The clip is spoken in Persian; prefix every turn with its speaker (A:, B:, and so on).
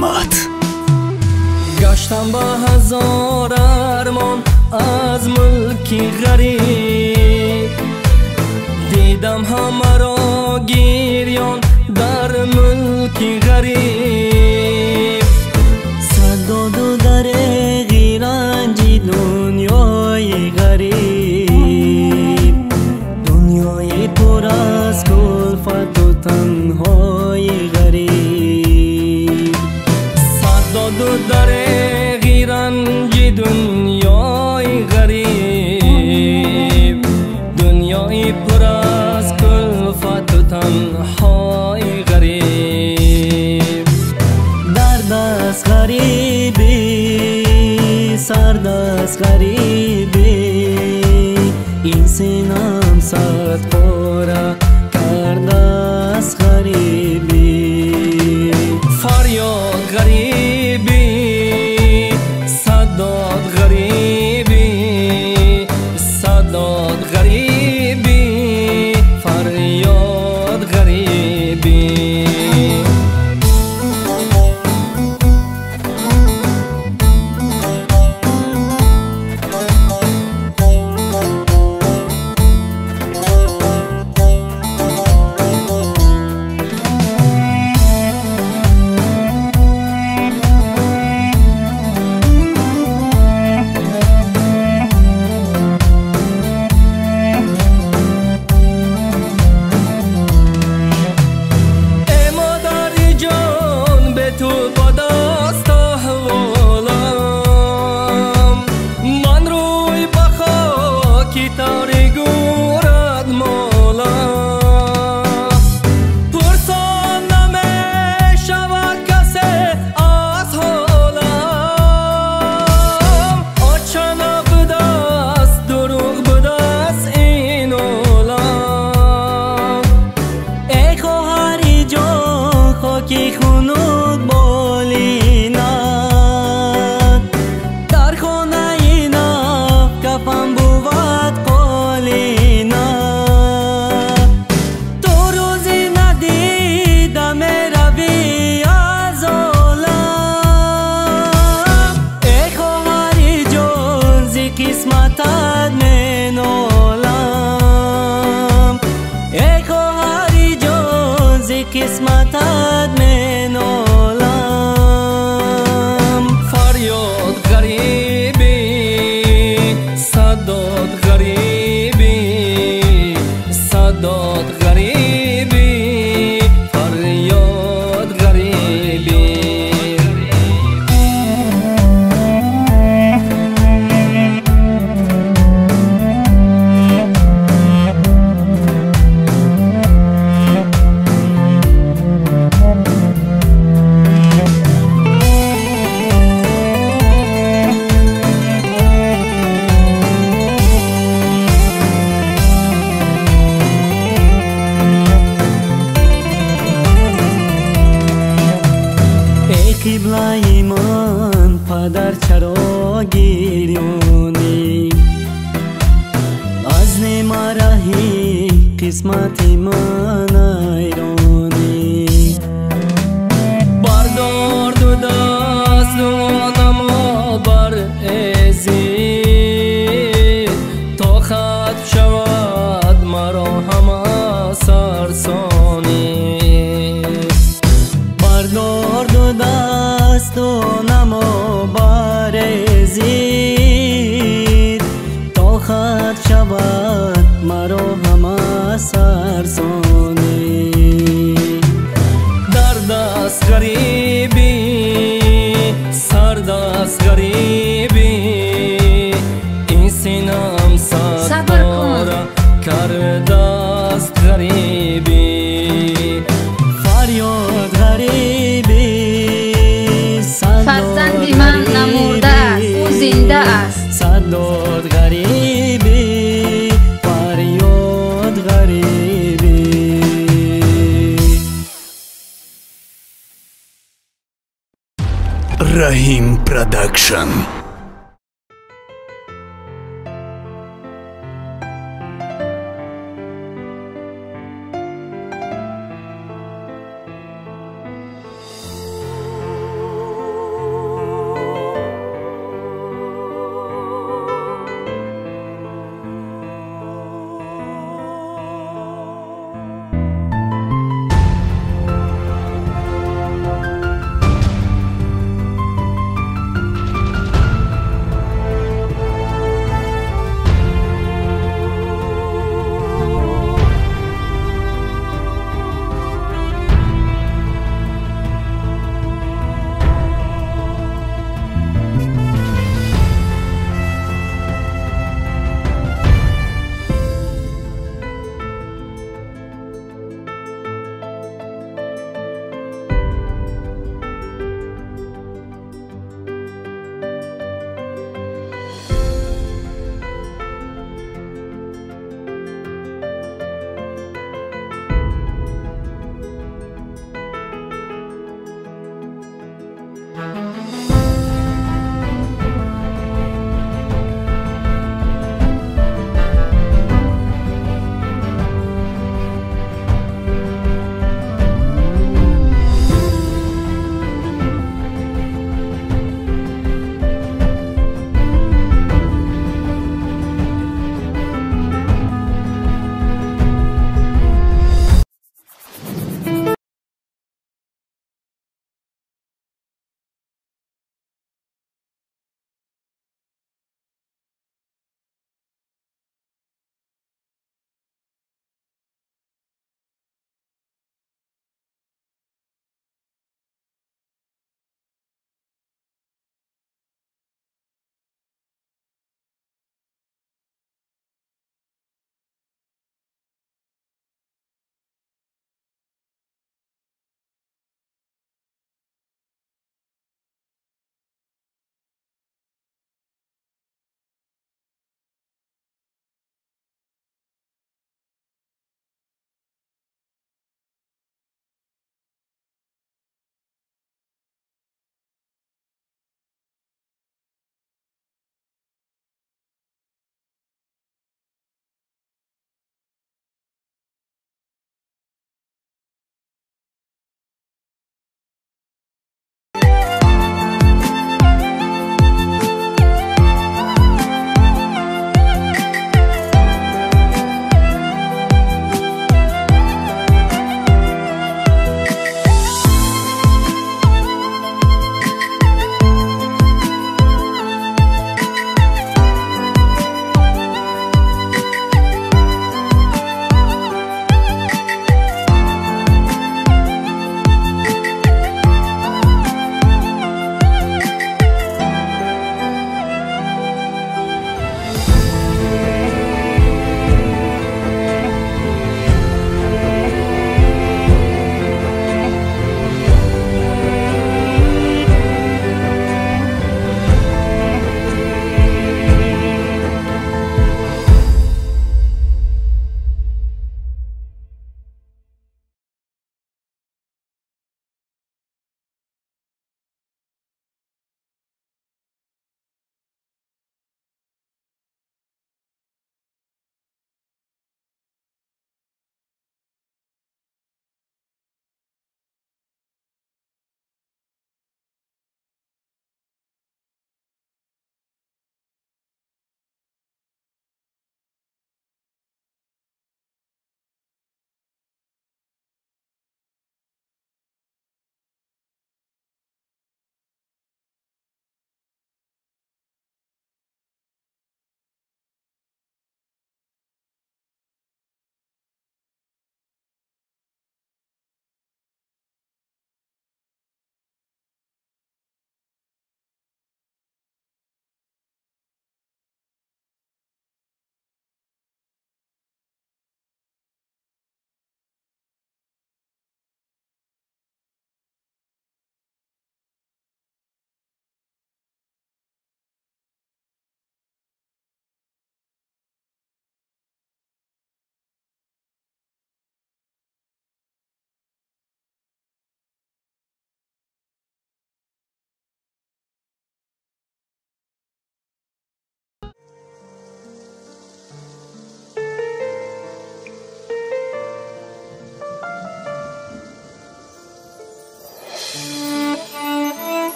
A: همت.
B: گشتم با هزار ارمان از ملکی غریب، دیدم همه را گریان در ملکی غریب.
C: صد و درگی رنجی دنیای غریب، دنیای پر از کلفت و تنهای غریب.
B: صد و درگی رنجی دنیای غریب، دنیای پر از کلفت و تنهای غریب.
C: درد از غریبی، سرد از غریبی، این سینم صد پاره کرده از غریبی.
B: فریاد غریبی، صداد غریبی، صداد غریبی، فریاد غریبی.
C: قسمتت من عالم.
B: فریاد غریبی، صداد غریبی، صداد غریبی، فریاد غریبی.
C: قبله‌ی من پدر چرا گریانی، از نمرهی قسمت من ایرانی.
B: بردار دو دست و نما بر ازی، تا ختم شود مرا همه سرسانی.
C: بردار دو دست و نما برزید، تا ختم شود مرا همه سرسانی.
B: درد از غریبی، سرد از غریبی، این سینم صد باره کرده است غریبی.
C: فریاد غریبی،
D: فرزند من نمرده است، او زنده است.
C: صداد غریبی، فریاد غریبی.
A: رحیم پروداکشن.